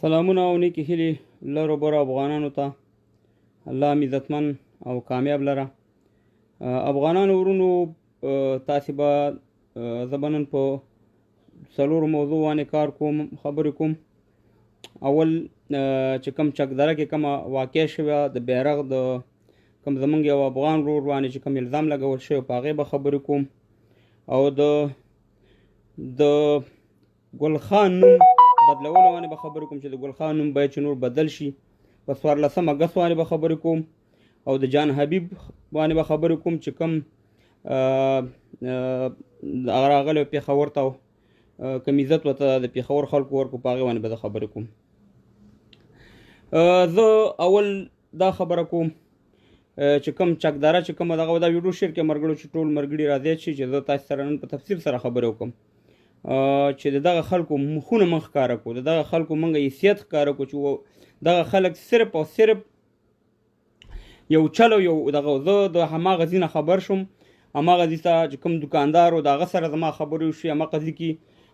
سلامونه او نیکې هیلې لرو برو افغانانو ته الله مې عزتمن او کامیاب لره. افغانانو ورونو تاسې به زه به نن په څلورو موضوع باندې کار کوم خبرې کوم. اول چې کوم چکدره کې کومه واقع شوې د بیرغ د کوم زمونږ یو افغان ورور باندې چې کوم الزام لګول شوی په هغې به خبرې کوم، او د ګل خان نوم بدلولو باندې به خبرې کوم چې د ګل خان نوم باید چې نور بدل شي. په 14 اګست باندې به خبرې کوم، او د جان حبیب باندې به خبرې کوم چې کوم هغه راغلی پېښور ته کوم عزت ورته د پېښور خلکو ورکړو په هغې باندې به زه خبرې کوم. زه اول دا خبره کوم چې کوم چکداره چې کومه دغه دا ویډیو شیر کې مرګړو چې ټول مرګړي راځي چې زه تاسو سره نن په تفصیل سره خبرې وکړم چې دغه خلکو مخونه من ښکاره کړو، دغه خلکو موږ حیثیت ښکاره کړو چې دغه خلک صرف او صرف یو چلو یو دغه زه د هماغه ځای نه خبر شوم، هماغه ځای ته چې کوم دوکاندار و د هغه سره زما خبرې وشوې هماغه ځای کې،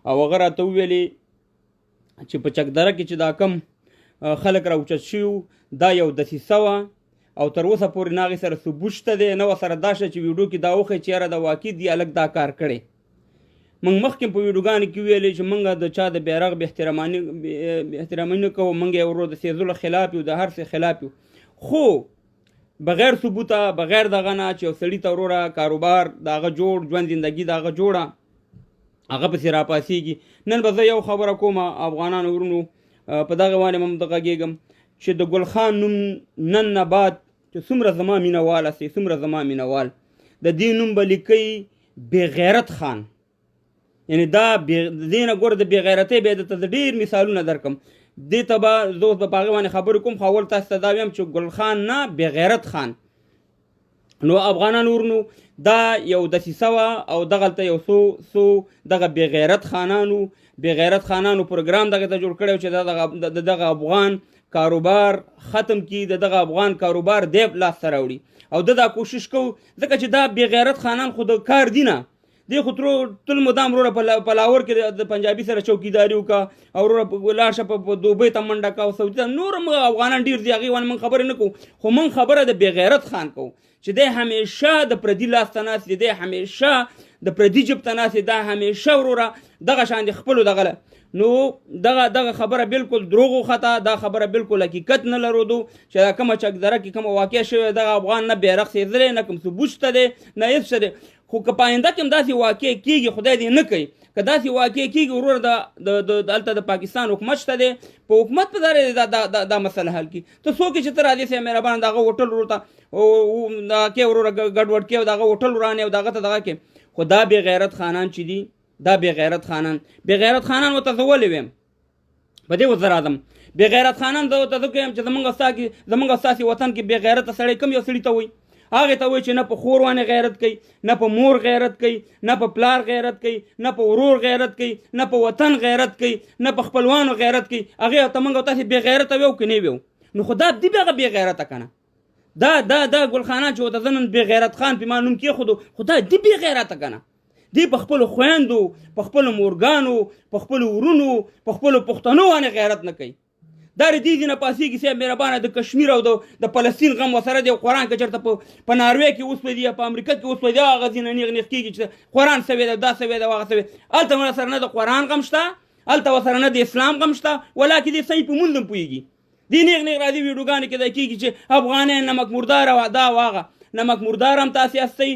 او هغه راته وویلې چې په چکدره کې چې دا کم خلک راوچت شوي دا یو دسیسه وه، او تر اوسه پورې نه هغې سره ثبوت شته دی، نه ورسره دا شته چې ویډیو کې دا وښیي چې یاره دا واقع دي هلک دا کار کړی. موږ مخکې په ویډیوګانو کې ویلې چې موږ د چا د بیرغ بې احترامي نه کوو، موږ یې ورو د سیزلو خلاف یو، د هر څه خلاف یو، خو بغیر ثبوته بغیر دغه نه چې یو سړي ته وروره کاروبار د هغه جوړ ژوند زندګي د هغه جوړه هغه پسې راپاسېږي. نن به زه یو خبره کوم افغانانو ورونو په دغه باندې هم د غږېږم چې د ګل خان نوم نن نه بعد چې څومره زما مینهوال هستئ څومره زما مینهوال د دې نوم به لیکئ بې غیرت خان، یعنی دا دې نه ګوره د بې غیرتۍ بیا درته د ډېر مثالونه درکړم، دې ته به زه اوس به په هغې باندې خبرې کوم، خو اول تاسو ته دا ویم چې ګل خان نه بې غیرت خان. نو افغانانو ورونو دا یو دسیسه وه، او دغلته یو څو دغه بې غیرت خانانو پروګرام دغه ته جوړ کړی و چې د دغه افغان کاروبار ختم کړي، د دغه افغان کاروبار دی لاسته راوړي، او دا کوشش کوو ځکه چې دا بې غیرت خانان خو د کار دي نه، دی خو تل مدام وروره په لاهور کې د پنجابي سره چوکیداري وکړه، او وروره لاړ شه په دوبۍ ته منډه کړه او سعودي ته، نور هم افغانان ډېر دي هغې باندې موږ خبرې نه کوو، خو موږ خبره د بې غیرت خان کوو چې دی همیشه د پردي لاس ته ناست دی، دی همیشه د پردي جب ته ناست دی، دا همیشه وروره دغه شان د خپلو دغه نو دغه خبره بالکل دروغ وخته، دا خبره بالکل حقیقت نه لرودو چې دا کومه چکدره کې کومه واقع شوې دغه افغان نه بیرغ سېزلی نه کوم ثبوت شته دی نه هېڅ شته دی، خو که په آینده کې هم داسې واقع کېږي خدای دې نه کوي، که داسې واقع کېږي وروره دلته د پاکستان حکومت شته دی، په حکومت په ذریعه دا مسله حل کړي. ته څوک یې چې ته راځې سې مهربان دغه هوټل ورور ته کې وروره ګډوډ کې او دغه هوټل ورانې او دغه ته دغه کې، خو دا بې غیرت خانان چې دي دا بې غیرت خانان ورته زه ولې ویم په دې اوس زه راځم. بې غیرت خانان زه ورته زه کویم چې زمونږ ستاسې وطن کې بې غیرته سړی کوم یو سړي ته وایي، هغې ته وایي چې نه په خور باندې غیرت کوي، نه په مور غیرت کوي، نه په پلار غیرت کوي، نه په ورور غیرت کوي، نه په وطن غیرت کوي، نه په خپلوانو غیرت کوي، هغې ته موږ او تاسې بې غیرته ویو که نه ویو، نو خو دا دي بیا بې غیرته که نه، دا ګل خانان چې ورته زه نن بې غیرت خان پې ما نوم کېښودو، خو دا دي بې غیرته که نه، دی په خپلو خویندو په خپلو مورګانو په خپلو ورونو په خپلو پښتنو باندې غیرت نه کوي. دا د دې نه پاسېږي صاحب مهربانه د کشمیر او د فلسطین غم ورسره دی، قرآن که چېرته په ناروې کې وسوځي یا په امریکا کې وسوځي هغه ځای نه نیغ کېږي چې قرآن سوی دی دا سوی دی هغه سوی، هلته ورسره نه د قرآن غم شته، هلته ورسره نه د اسلام غم شته، ولاکې دې صحیح په مونځ هم پوهېږي، دې نیغ راځي ویډیوګانې کې دا کېږي چې افغانۍ نمک مردار او دا واغه نمک مردار هم تاسې هستئ،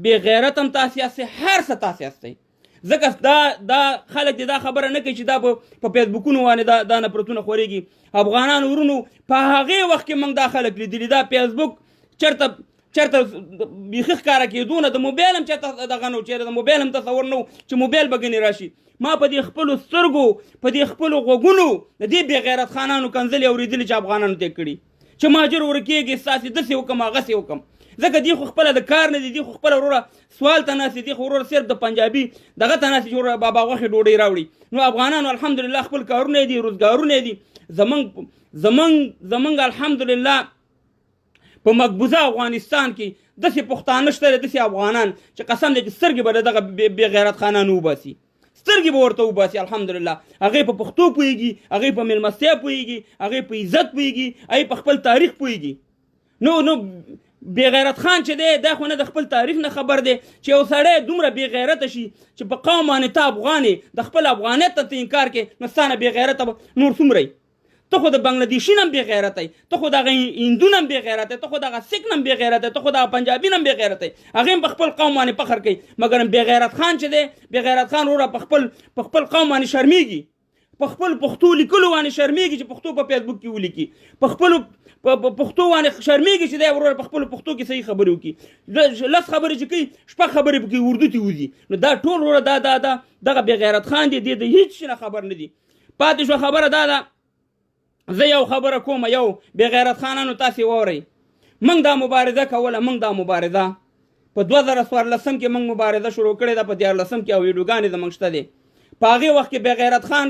بې غیرت هم تاسې هستئ، هر څه تاسې هستئ، ځکه دا خلک دې دا خبره نه کوي چې دا په فیسبوکونو باندې دا نفرتونه خورېږي. افغانانو ورونو په هغې وخت کې موږ دا خلک لیدلي، دا فیسبوک چېرته بیخي ښکاره کېدو نه، د موبایل هم چېرته دغه نه و، چېرته د موبایل هم تصور نه و چې موبایل به ګنې راشي. ما په دې خپلو سترګو په دې خپلو غوږونو د دې بې غیرت خانانو کنځلې اورېدلي چې افغانانو ته یې کړي چې مهاجر ورکېږي ستاسې داسې وکړم هغسې وکړم، ځکه دی خو خپله د کار نه دي، دی خو خپله وروره سوال ته ناست دی، خو وروره صرف د پنجابي دغه ته ناست چې وروره بابا غوښې ډوډۍ راوړي. نو افغانانو الحمدلله خپل کارونه دي، روزګارونه دي، زمونږ الحمدلله په مقبوضه افغانستان کې داسې پښتانه شته دي، داسې افغانان چې قسم دی چې سترګې به د دغه بې غیرت خانانو وباسي، سترګې به ورته وباسي. الحمدلله هغې په پښتو پوهېږي، هغې په میلمستیا پوهېږي، هغې په عزت پوهېږي، هغې په خپل تاریخ پوهېږي. نو بې غیرت خان چې دی دا خو نه د خپل تاریخ نه خبر دی چې یو سړی دومره بې غیرته شي چې په قوم باندې ته افغان یې، د خپل افغانیت ته انکار کې، نو ستا نه بې غیرته نور څومره یي؟ ته خو د بنګلادیشي نه هم بې غیرته یي، ته خو دغه هندو نه هم بې غیرته یي، ته خو دغه سیک نه هم بې غیرته یي، ته خو دغه پنجابي نه هم بې غیرته یي. هغې هم په خپل قوم باندې فخر کوي. مګر بې غیرت خان چې دی، بې غیرت خان وروره په خپل قوم باندې شرمېږي، په خپل پښتو لیکلو باندې شرمېږي چې پښتو په فیسبوک کې ولیکي، په خپلو پښتو باندې شرمېږي چې دی وروره په خپلو پښتو کې صحیح خبرې وکړي. لس خبرې چې کوي شپږ خبرې پکې اردو ته وځي. نو دا ټول وروره دغه بې غیرت خان دی، د هېڅ شي نه خبر نه دي. پاتې شوه خبره دا ده، زه یو خبره کوم، یو بې غیرت خانانو تاسې واورئ، موږ دا مبارزه کوله، موږ دا مبارزه په 2014 کې موږ مبارزه شروع کړې ده، په 14 کې او ویډیوګانې زموږ شته دي. په هغې وخت کې بې غیرت خان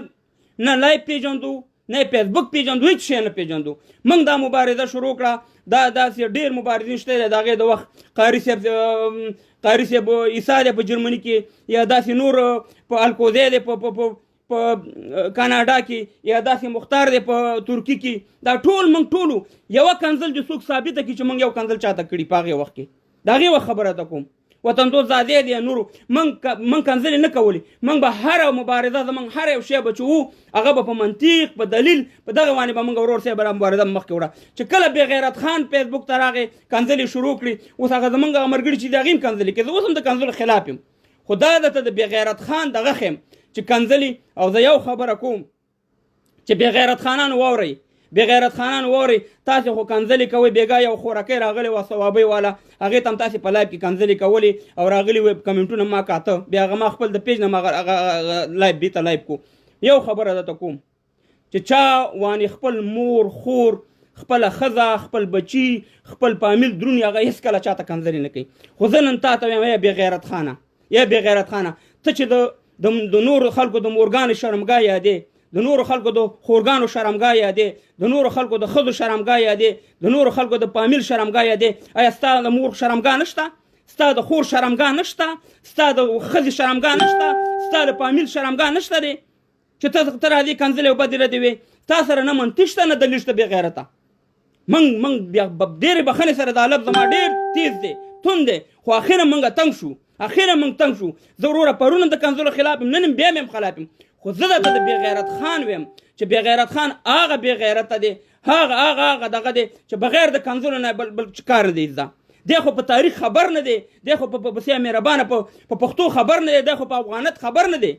نه لایف پیژندو، نه فیسبوک پیژندو، هېڅ شی نه پیژندو. موږ دا مبارزه شروع کړه. دا داسې ډېر مبارزین شته دی، د هغې د وخت قاري صاحب عیسی دی په جرمني کې، یا داسې نور په الکوزی دی په کاناډا کې، یا داسې مختار دی په ترکي کې. دا ټول موږ ټولو یوه کنځل چې څوک ثابته کړي چې موږ یو کنځل چاته کړي په هغې وخت کې، د هغې وخت خبره ته کوم. وطن دوست زادې دی نورو موږ کنځلې نه کولې. موږ به هره مبارزه زموږ هر یو شی به چې وو هغه به په منطق، په دلیل، په دغه باندې به موږ ورور صاحب مبارزه مخکې وړه. چې کله بې غیرت خان فیسبوک ته راغی کنځلې شروع کړي، اوس هغه زموږ هغه ملګري چې د هغې هم کنځلې کوي، زه اوس هم د کنځلو خلاف یم. خو دا درته د بې غیرت خان دغه ښیم چې کنځلې. او زه یو خبره کوم چې بې غیرت خانان واورئ، بې غیرت خانان واورئ، تاسې خو کنځلې کوئ. بېګا یو خورکۍ راغلی وه ثوابۍ والا، هغې ته هم تاسې په لایف کې کنځلې کولې او راغلي وې کمنټونه ما کاته، بیا هغه ما خپل د پیج نه لایف بیرته لایف کو. یو خبره درته کوم چې چا وانې خپل مور، خور، خپله ښځه، خپل بچي، خپل فامیل دروند هغه هېڅکله چاته کنځلې نه کوي. خو زه نن تا ته وایم یا بې غیرت خانه، یا بې غیرت خانه، ته چې د نورو خلکو د مورګانې شرمګاه یادې، د نورو خلکو د خورګانو شرمګاه یادې، د نورو خلکو د ښځو شرمګاه یادې، د نورو خلکو د فامیل شرمګاه یادې. آیا ستا د مور شرمګاه نشته؟ ستا د خور شرمګاه نشته؟ ستا د ښځې شرمګاه نشته؟ ستا د فامیل شرمګاه نشته دی چې ته راځې کنځلې او بدې ردې وې؟ تا سره نه منطق شته نه دلیل شته. بې غیرته موږ بیا ډېرې بخښنې سره دا لفظ زما ډېر تیز دی، توند دی، خو اخره موږ تنګ شو. زه وروره پرونه د کنځلو خلاف یم، نن هم بیا مې خلاف یم. خو زه درته د بې غیرت خان ویم چې بې غیرت خان هغه بې غیرته دی، هغه دغه دی چې بغیر د کنځلو نه بل کار نه دی زده. دی خو په تاریخ خبر نه دی، دی خو په بسیا مهربانه په پښتو خبر نه دی، دی خو په افغانیت خبر نه دی.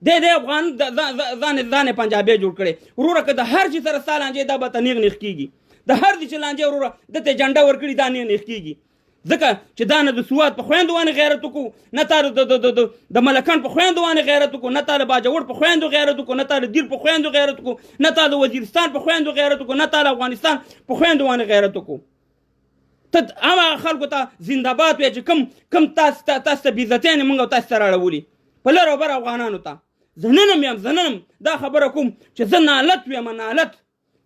دی افغان ځان پنجابی جوړ کړی. وروره که د هر چي سره ستا لانجې دا به ته نیغ کېږي، د هر چي چې لانجې وروره ده ته جنډه ورکړي دا نیغ کېږي. ځکه چې دا نه د سوات په خویندو باندې غیرت وکړو، نه تا د ملکان په خویندو باندې غیرت وکړو، نه تا د باجوړ په خویندو غیرت وکړو، نه تا د دیر په خویندو غیرت وکړو، نه تا د وزیرستان په خویندو غیرت وکړو، نه تا د افغانستان په خویندو باندې غیرت وکړو. ته هغه خلکو ته زنده‌باد وایې چې کم تاسو ته بېعزتیانې موږ او تاسو ته راړولي په لر او بر افغانانو ته. زه نن دا خبره کوم چې زه نالت ویم، نالت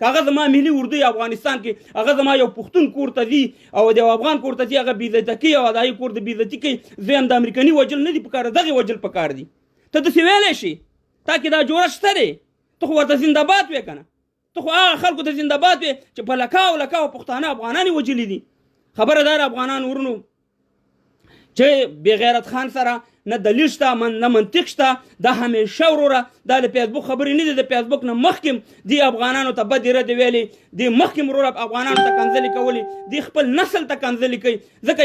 که هغه زما ملي اردو افغانستان کې هغه زما یو پښتون کور ته ځي او د افغان کور ته ځي، هغه بېعزته کوي او د هغې کور د بېعزتي کوي، زه یم د امریکني وجل نه دي پکار، دغې وجل پکار دي. ته داسې ویلی شي، تا کې دا جوړښت شته دی، ته خو ورته زنده‌باد وې که نه، ته خو هغه خلکو ته زنده‌باد وې چې په لکاو پښتانه افغانان یې وجلي دي. خبره دا افغانان ورونو چې بې غیرت خان سره نه دلیل شته نه منطق شته. دا همیشه وروره دا د فیسبوک خبرې نه دي، د فیسبوک نه مخکې دې افغانانو ته بدې ردې ویلې، دې مخکې وروره افغانانو ته کنځلې کولې، دې خپل نسل ته کنځلې کوي. ځکه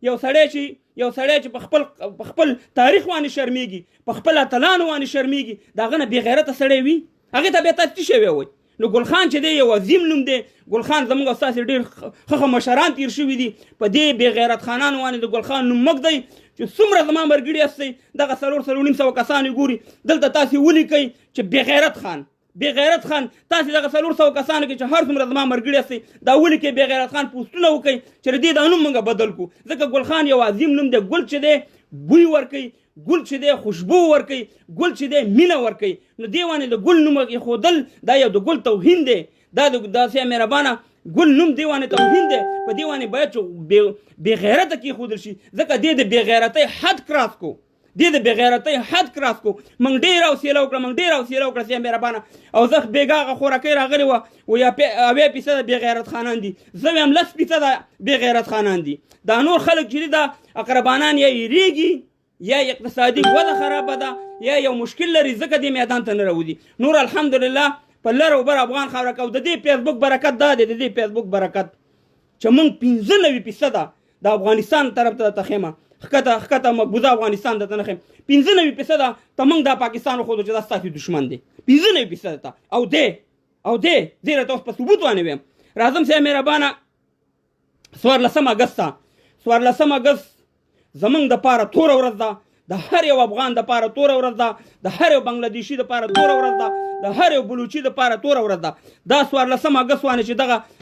یو سړی چې په خپل تاریخ باندې شرمېږي، په خپل اتلانو باندې شرمېږي، د هغه نه بې غیرته سړی وي، هغې ته بیا تاسو څه شی ووایئ؟ نو ګل خان چې دی یو عظیم نوم دی. ګل خان زموږ او ستاسې ډېر ښه مشران تېر شوي دي په دې بې غیرت خانانو باندې. د ګل خان نوم مږ دی چې څومره زما ملګري یاستئ، دغه 400 کسان یې ګوري، دلته تاسې ولیکئ چې بې غیرت خان تاسې دغه 400 کسانو کې چې هر څومره زما ملګري یاستئ دا ولیکئ، بې غیرت خان پوسټونه وکئ چې د دې دا نوم موږ بدل کړو. ځکه ګل خان یو عظیم نوم دی. ګل چې دی بوی ورکوي، ګل چې دی خوشبو ورکوي، ګل چې دی مینه ورکوي. نو دې باندې د ګل نوم ایښودل دا یو د ګل توهین دی، دا داسې مهربانه ګل نوم دې باندې توهین دی. په دې باندې باید چې بې غیرته کېښودل شي، ځکه دې د بې غیرتۍ حد کراس کو، دې د بېغیرتۍ حد کراس کو موږ ډېره حوصله وکړه سي مهربانه او زه بېګا هغه خوراکۍ راغلې وه یا 80% بېغیرت خانان دي زه وایم 10% بېغیرت خانان دي دا نور خلک چې دي دا اقربانان یا یېرېږي یا اقتصادي وده خرابه ده یا یو مشکل لري ځکه دې میدان ته نه راوځي نور الحمدلله په لر او بر افغان خاوره کې او د دې فیسبوک برکت دا دی د دې فیسبوک برکت چې موږ 95% د افغانستان طرف ته تخیمه ښکته مقبوضه افغانستان ته نه خیم 95% ته موږ د پاکستان وښودو چې دا ستاسو دښمن دی 95% ته او دې زه راته اوس په ثبوت باندې ویم راځم صاحب مهربانه 14 اګست زمونږ دپاره توره ورځ ده د هر یو افغان دپاره توره ورځ ده د هر یو بنګلادیشي دپاره توره ورځ ده د هر یو بلوچي دپاره توره ورځ ده دا 14 اګست باندې چې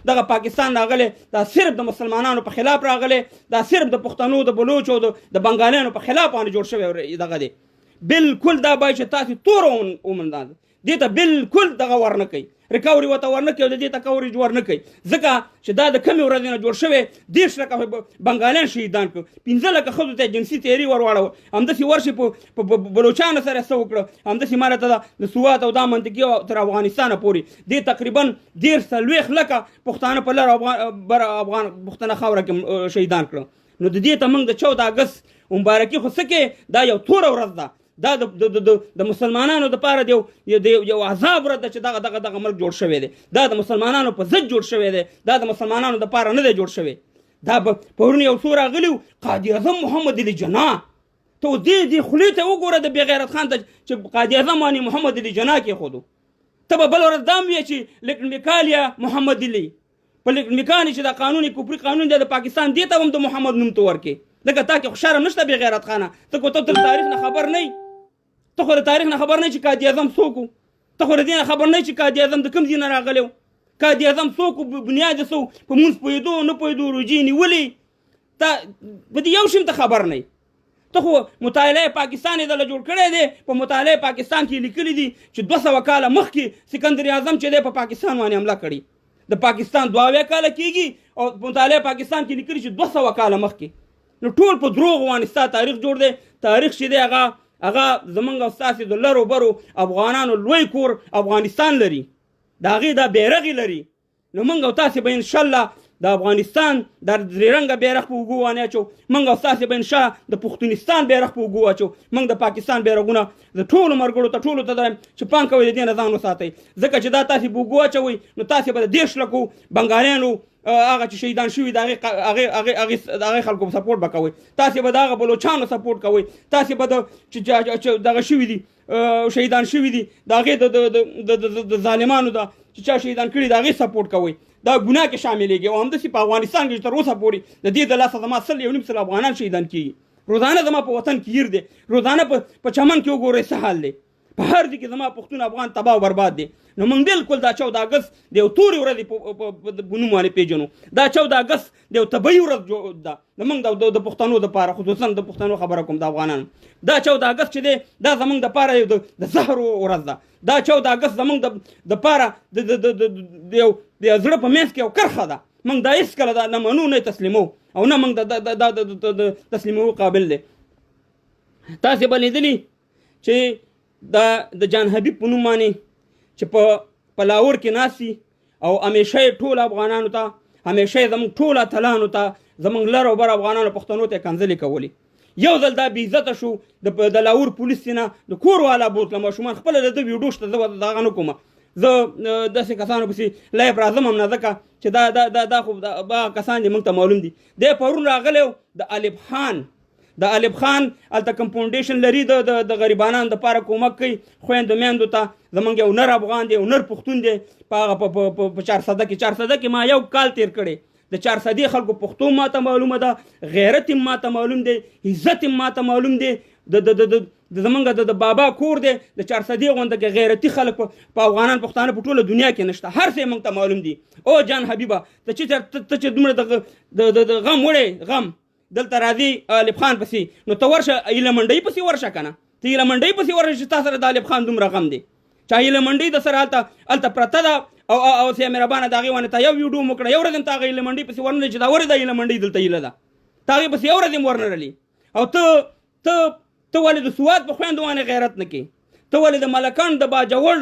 دغه پاکستان راغلی دا صرف د مسلمانانو په خلاف راغلی دا صرف د پښتنو د بلوچو د بنګالیانو په خلاف باندې جوړ شوی دغه دی بالکل دا باید چې تاسو توره ومنداند دې ته بالکل دغه ورنه کوي ریکاوري ورته ورنه کوي او د دې ته کورج ورنه کوي ځکه چې دا د کمې ورځې نه جوړ شوی 10 لکه بنګالیان شهیدان کړو 15 لکه ښځو ته جنسي تیري ورواړوه همداسې ورشي په بلوچانو سره څه وکړه همداسې ما راته د سوات او دا منطقې تر افغانستانه پورې دې تقریبا 40 لکه پښتانه په لر بر افغان پښتنه خاوره کې شهیدان کړه نو د دې ته موږ د 14 اګست مبارکي خو څه کې دا یو توره ورځ ده دا د مسلمانانو دپاره یو عذاب ورځ ده چې دغه ملک جوړ شوی دی دا د مسلمانانو په ضد جوړ شوی دی دا د مسلمانانو دپاره نه دی جوړ شوی دا پرون یو څو راغلي قائد اعظم محمد علي جناح ته اوس دې خولې ته وګوره د بېغیرت خان ته چې قائد اعظم باندې محمد علي جناح کېښودو ته به بله ورځ دا هم ویې چې لیکنمیکال یا محمد علي په لیکنمیکان چې دا قانون کفري قانون دی د پاکستان دې ته هم د محمد نوم ته ورکې ځکه تا کې خو شرم نشته بېغیرت خانه ته خو ته تر تاریخ نه خبر نه ته خو د تاریخ نه خبر نه چې قائد اعظم څوک و ته خو د دې نه خبر نه چې قائد اعظم د کوم ځای نه راغلی و قائد اعظم څوک و بنیاد څه و په مونځ پوهېدو نه پوهېدو روژې نیولې ته په دې یو شي ته خبر نه ته خو مطالعه پاکستان یې دله جوړ کړی دی په مطالعه پاکستان کې لیکلي دي چې 200 کاله مخکې سکندر اعظم چې دی په پاکستان باندې حمله کړې د پاکستان 2 کاله کېږي او مطالعه پاکستان کې لیکلي چې 200 کاله مخکې نو ټول په دروغ باندې ستا تاریخ جوړ دی تاریخ چې دی هغه زمونږ او ستاسې د لرو برو افغانانو لوی کور افغانستان لري د هغې دا بیرغ لري نو موږ او تاسې به انشاءالله د افغانستان د درې رنګه بیرغ په اوږو باندې اچو موږ او تاسې به انشاءالله د پښتونستان بیرغ په اوږو اچو موږ د پاکستان بیرغونه د ټولو ملګرو ته ټولو ته دریم چې پام کوئ د دې نه ځان وساتئ ځکه چې دا تاسې په اوږو اچوئ نو تاسې به د 10 لکو بنګالیانو هغه چې شهیدان شوي د هغې خلکو سپورټ به کوئ تاسې به د هغه بلوچانو سپورټ کوئ تاسې به د دغه شوي دي شهیدان شوي دي د هغې د ظالمانو د چې چا شهیدان کړي د هغې سپورټ کوئ دا ګناه کې شاملېږي او همداسې په افغانستان کې تر اوسه پورې د دې د لاسه زما 100 افغانان شهیدان کېږي روزانه زما په وطن کې هیر دی روزانه په چمن کې وګورئ څه حال دی په هر ځای کې زما پښتون افغان تباه او برباد دی نو موږ بالکل دا 14 اګست د یو تورې ورځې په نوم باندې پیژنو دا 14 اګست د یو طبیعي ورځ ده د موږ د پښتنو دپاره خصوصا د پښتنو خبره کوم د افغانانو دا 14 اګست چې دی دا زموږ دپاره د زهر ورځ ده دا 14 اګست زموږ دپاره د یو زړه په منځ کې یو کرښه ده موږ دا هېڅکله دا نه منو نه تسلیمو او نه موږ د تسلیمو قابل دی تاسې به لیدلي چې د جان حبیب په نوم باندې چې په لاهور کې ناست او همیشه یې ټول افغانانو ته همیشه یې زموږ ټول اتلانو ته زموږ لر او بر افغانانو پښتنو ته کنځلې کولې یو ځل دا بې عزته شو د لاهور پولیس نه د کور والا بوتله ماشومان خپله د ده ویډیو شته زه دغه نه کومه زه داسې کسانو پسې لایف راځم هم نه ځکه چې دا خو هغه کسان دي موږ ته معلوم دي دی پرون راغلی د الب خان هلته کوم فاونډیشن لري د غریبانانو دپاره کومک کوي خویندو میندو ته زموږ یو نر افغان دی یو نر پښتون دی په هغه په 400 کې ما یو کال تیر کړی د 400 خلکو پښتو ماته معلومه ده غیرت هم ماته معلوم دی عزت هم ماته معلوم دی د زمونږ د بابا کور دی د 400 غونډه کې غیرتي خلک په افغانان پښتانه په ټوله دنیا کې نشته هر څه موږ ته معلوم دي او جان حبیبه ته چې دومره د غم وړې غم دلته راځي الب خان پسې نو ته ورشه ایله منډۍ پسې ورشه که نه ته ایله منډۍ پسې ورشه چې تا سره د الب خان دومره غم دی چې ایله منډۍ د سره هلته پرته ده او سیا مهربانه د هغې باندې تا یو ویډیو م کړه یو ورځ هم ته هغه ایله منډۍ پسې ورنلی چې دا ورې دا ایله منډۍ دلته ایله ده تا هغې پسې یو ورځ هم ورنرلي او ته ته ولې د سوات په خویندو باندې غیرت نه کوې؟ ته ولې د ملکان د باجوړ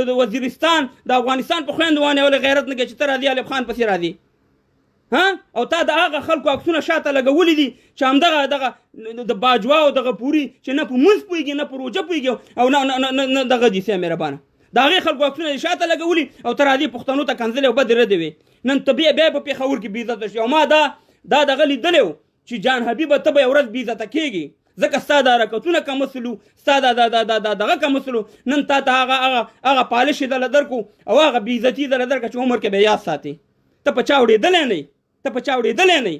د وزیرستان د افغانستان په خویندو باندې ولې غیرت نه کوې چې ته راځي الف خان پسې راځي؟ او تا د هغه خلکو عکسونه شاته لګولي دي چې همدغه دغه د باجوا او دغه پوري چې نه په مونځ پوهېږي نه په روژه پوهېږي او نه دغه دي سیا مهربانه د هغې خلکو عکسونه یې شاته لګولي او ته راځې پښتنو ته کنځلې او بدې ردې وې نن ته بیا په پېښور کې بېعزته شي او ما دا دغه لیدلی و چې جان حبیبه ته به یو ورځ بېعزته کېږي ځکه ستا دا حرکتونه کمسلو ستا دغه کمسلو نن تا ته هغه پالش یې دله درکو او هغه بېعزتي یې دله درکړه چې عمر کې به یاد ساتې ته په چا وړېدلی نه ته په چا وړېدلی نه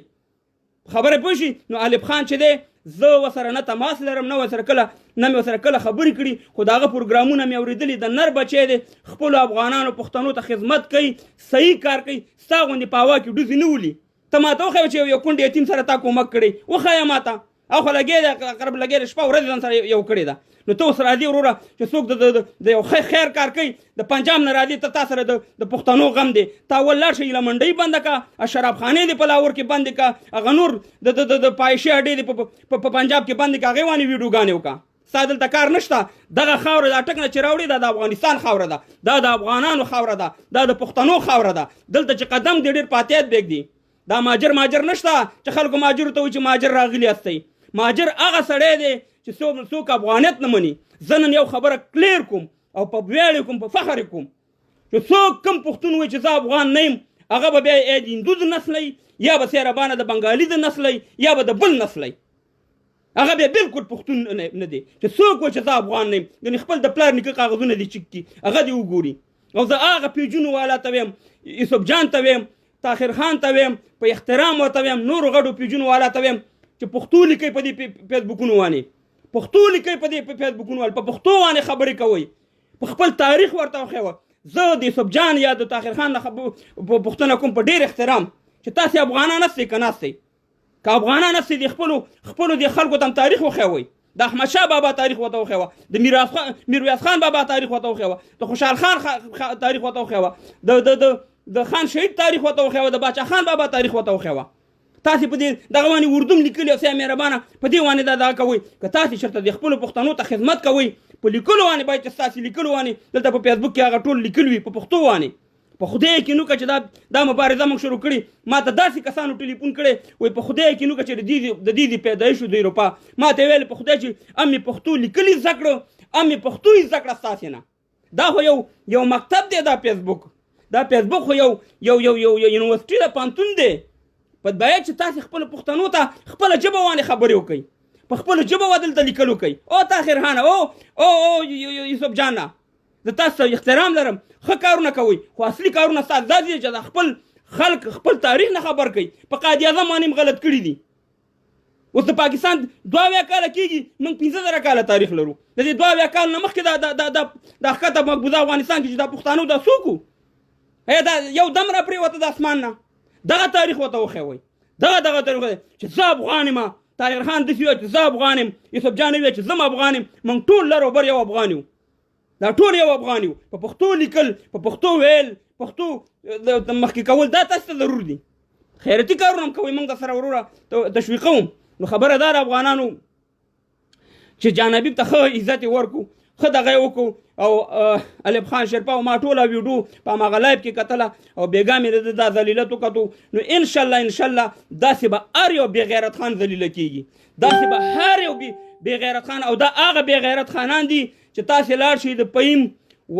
خبره پوه شي نو الف خان چې دی زه ورسره نه تماس لرم نه مې ورسره کله خبرې کړي خو د هغه پروګرامونه مې اورېدلي د نر بچی دی خپلو افغانانو پښتنو ته خدمت کوي صحیح کار کوي ستا غوندې په هوا کې ډوزې نه ولي ته ما ته وښیه چې یو کونډ یتیم سره تا کومک کړی وښیه ما ته او خو لګې ده قرب لګې ده شپه ورځ ځان سره یو کړې ده نو ته اوس راځې وروره چې څوک د یو خیر کار کوي د پنجاب نه راځي تا سره د پښتنو غم دی تا اول لاړ شي له منډۍ بنده کا شرابخانې دې په لاهور کې بندې کا هغه نور د پایشې اډې دې په پنجاب کې بندې کا هغې وانې ویډیوګانې وکړه ستا دلته کار نشته دغه خاوره دا ټک نه چې راوړې دا د افغانستان خاوره ده دا د افغانانو خاوره ده دا د پښتنو خاوره ده دلته چې قدم دې ډېر پاتیات بېږدي دا ماجر نشته چې خلکو ماجرو ته وایي چې ماجر راغلي هستئ ماجر هغه سړی دی چې څوک افغانیت نه مني زه نن یو خبره کلیر کوم او په ویاړ کوم په فخر کوم چې څوک کم پښتون وایي چې زه افغان نه یم هغه به بیا یا د هندو د نسلی یا به سیربانه د بنګالي د نسلی یا به د بل نسلی هغه بیا بالکل پښتون نه دی چې څوک وایي چې زه افغان نه یم یعنې خپل د پلار نیکه کاغذونه دي چک کي هغه دې وګوري او زه هغه پیجونو والا ته ویم یوسف جان ته ویم طاهر خان ته ویم په احترام ورته ویم نورو غټو پیجونو والا ته ویم چې پښتو لیکئ په دې فیسبوکونو باندې پښتو لیکئ په دې فیسبوکونو باندې په پښتو باندې خبرې کوئ په خپل تاریخ ورته وښیوه زه د یوسف جان یا د طاهر خان نه پوښتنه کوم په ډېر احترام چې تاسې افغانان هستئ که ناستئ که افغانان هستئ د خپلو د خلکو ته هم تاریخ وښیوئ د احمدشاه بابا تاریخ ورته وښیوه د میرویس خان بابا تاریخ ورته وښیوه د خوشحال خان تاریخ ورته وښیوه د خان شهید تاریخ ورته وښیوه د باچا خان بابا تاریخ ورته وښیوه تاسې په دې دغه باندې اردوم لیکلي او سیا مهربانه په دې باندې دا کوئ که تاسې چېرته د خپلو پښتنو ته خدمت کوئ په لیکلو باندې باید چې ستاسې لیکلو باندې دلته په فیسبوک کې هغه ټول لیکلي وي په پښتو باندې په خدای یقین وکړه چې دا مبارزه موږ شروع کړې ما ته داسې کسانو ټلیفون کړی وایي په خدای یقین وکړه چې د دې پیدایش د اروپا ما ته یې ویل په خدای چې ام مې پښتو لیکلي زده کړه ام مې پښتو یې زده کړه ستاسې نه دا خو یو مکتب دی دا فیسبوک خو یو یونیورسټي د پوهنتون دی په باید چې تاسې خپلو پښتنو ته خپله ژبه باندې خبرې وکړئ په خپله ژبه به دلته لیکل وکړئ او طاهر خانه او یوسف جانه زه تاسو ته احترام لرم ښه کارونه کوئ خو اصلي کارونه ستاسو دا دي چې د خپل خلک خپل تاریخ نه خبر کوي په قائد اعظم باندې غلط کړي دي اوس د پاکستان 2 کاله کېږي موږ 15 کاله تاریخ لرو د دې 2 کال نه مخکې د ښکته مقبوضه افغانستان کې چې دا پښتانو دا څوک وو دا یو دم را پرېوته د اسمان نه دغه تاریخ ورته وښیوئ دغه تاریخ چې زه افغان یم طاهر خان داسې ویل چې زه افغان یم یوسف جان ویل چې زه م افغان یم موږ ټول لر او بر یو افغان یو دا ټول یو افغان یو په پښتو لیکل په پښتو ویل پښتو مخکې کول دا تاسو ته ضرور دي خیراتي کارونه هم کوئ موږ درسره وروره تشویقوم نو خبره دا د افغانانو چې جان حبیب ته ښه عزت یې ورکړو ښه دغه یې وکړو او الف خان شیرپا او ما ټوله ویډیو په هماغه لایف کې کتله او بېګا مې دا ذلیلت وکتو نو انشاءالله داسې به هر یو بې غیرت خان ذلیله کېږي داسې به هر یو بې غیرت خان او دا هغه بې غیرت خانان دي چې تاسې لاړ شئ د پیم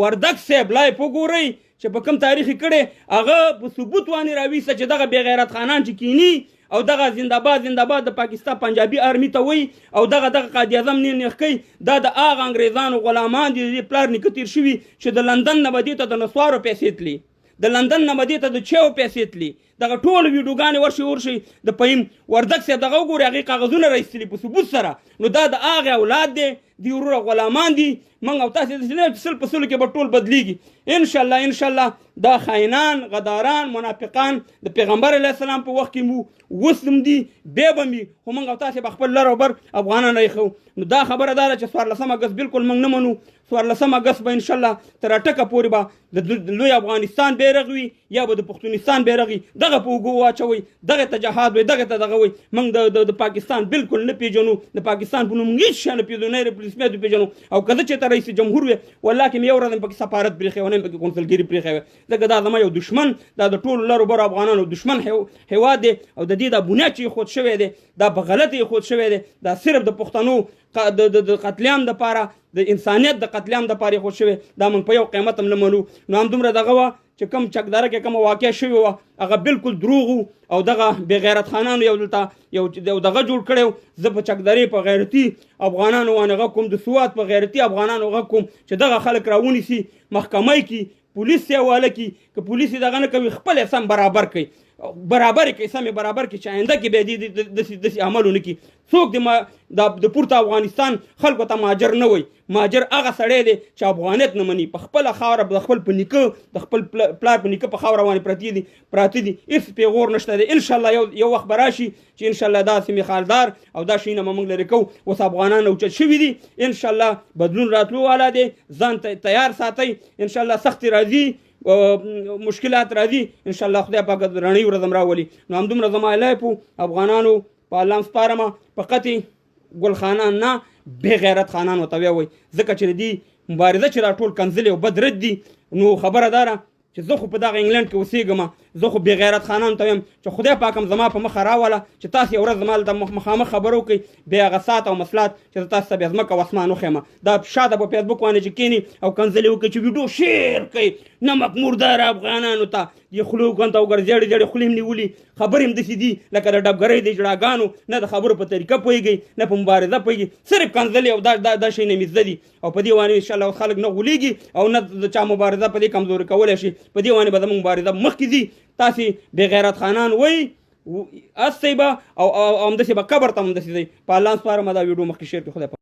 وردګ صاحب لایف وګورئ چې په کوم تاریخ یې کړی هغه په ثبوت باندې راویسته چې دغه بې غیرت خانان چې کینی او دغه زنده‌باد د پاکستان پنجابي آرمي ته وایي او دغه قائد اعظم نیخ کوي دا د هغه انګریزانو غلامان دي د پلار نیکه تېر شوي چې د لندن نه به دې ته د نسوارو پیسې تلي د لندن نه به دې ته د چیو پیسې تلي دغه ټول ویډیوګانې ورشي د پیم وردګ صاحب دغه وګورئ هغې کاغذونه راایستلي په ثبوت سره نو دا د هغې اولاد دی د وروره غلامان دي موږ او تاسې داسې نه سل په سلو کې به ټول بدلیږي انشاءالله دا خاینان غداران منافقان د پیغمبر علیه السلام په وخت کې مو اوس هم دي بیا به مي خو موږ او تاسې به خپل لر او بر افغانان راښو نو دا خبره دا ده چې 14 اګست بالکل موږ نه منو 14 اګست به انشاءالله تر اټکه پورې به د لوی افغانستان بیرغ وي یا به د پښتونستان بیرغ وي دغه دغه په اوږو واچوئ، دغه ته جهاد وایي، دغه ته دغه وایي. موږ د پاکستان بالکل نه پیژنو، د پاکستان په نوم هېڅ شی نه پیژنو، نه یې رسمیت پیژنو. او که زه چېرته رئیس جمهور وي والله کې مې یو ورځ پکې سفارت پرېښی و، نه پکې قونسلګري پرېښی وی، ځکه دا زما یو دشمن، دا د ټولو لرو برو افغانانو دشمن هېواد دی. او د دې دا بنیاد چې ایښود شوی دی دا په غلط ایښود شوی دی. دا صرف د پښتنو د قتلیام دپاره، د انسانیت د قتلیام دپاره ایښود شوی. دا موږ په یو قیمت هم نه منو. نو همدومره دغه وه چې کوم چکداره کې کومه واقع شوې وه هغه بالکل دروغ و. او دغه بې غیرت خانانو یو دلته یو دغه جوړ کړی. زه په چکدارې په غیرتي افغانانو باندې غږ کوم، د سوات په غیرتي افغانانو غږ کوم چې دغه خلک راونیسي، محکمه کې پولیس یې حواله کړي. که پولیس یې دغه نه کوي خپل یې سم برابر کوي، برابر کوي، سمې برابر کړي چې آینده کې بیا داسې عمل ونه کړي. څوک د پورته افغانستان خلکو ته مهاجر نه وایي. مهاجر هغه سړی دی چې افغانیت نه مني، په خپله خاوره د خپل په نیکه د خپل پلار په نیکه په خاوره باندې پراته دي، هېڅ پیغور نشته دی. انشاءالله یو وخت به راشي چې انشاءالله دا سیمې خالدار او دا شیونه به موږ لرې کوو. اوس افغانان اوچت شوي دي، انشاءالله بدلون راتلو والا دی. ځان تیار ساتئ، انشاءالله سختې راځي، مشکلات راځي، انشاءالله خدای پاک رڼۍ ورځ هم راولي. نو همدومره زما لایپو افغانانو په الله سپارمه، فقط ګل خانان نه بې غیرت خانان ورته وایي، ځکه چې د دې مبارزه چې دا ټول کنځلې او بد رد دي. نو خبره دا ده چې زه خو په دغه انګلند کې اوسېږم، زه خو بې غیرت خانانو ته وایم چې خدای پاک هم زما په مخه راوله چې تاسو یو ورځ زما دلته مخامخ خبره وکړئ، بیا هغه ساعت او مسلات چې زه تاسو ته بیا ځمکه او اسمان وښیم. دا شاته په فیسبوک باندې چې کښېني او کنځلې وکړي چې ویډیو شیر کوي نمک مردار افغانانو ته یې خولو ګونته وګوره، زیړې زیړې خولې هم نیولي، خبرې هم داسې دي لکه د ډبګرۍ د اجړاګانو، نه د خبرو په طریقه پوهېږي نه په مبارزه پوهېږي، صرف کنځلې او دا شی نه مې زده دي. او په دې باندې انشاءالله خلک نه غولېږي او نه د چا مبارزه په دې کمزوري کولی شي. په دې باندې به زموږ مبارزه مخکې ځي. تاسې بې غیرت خانان وایي اسئ به او همداسې به قبر ته هم همداسې ځئ. په الله سپارم دا ویډیو مخکې شیر کړئ. خدای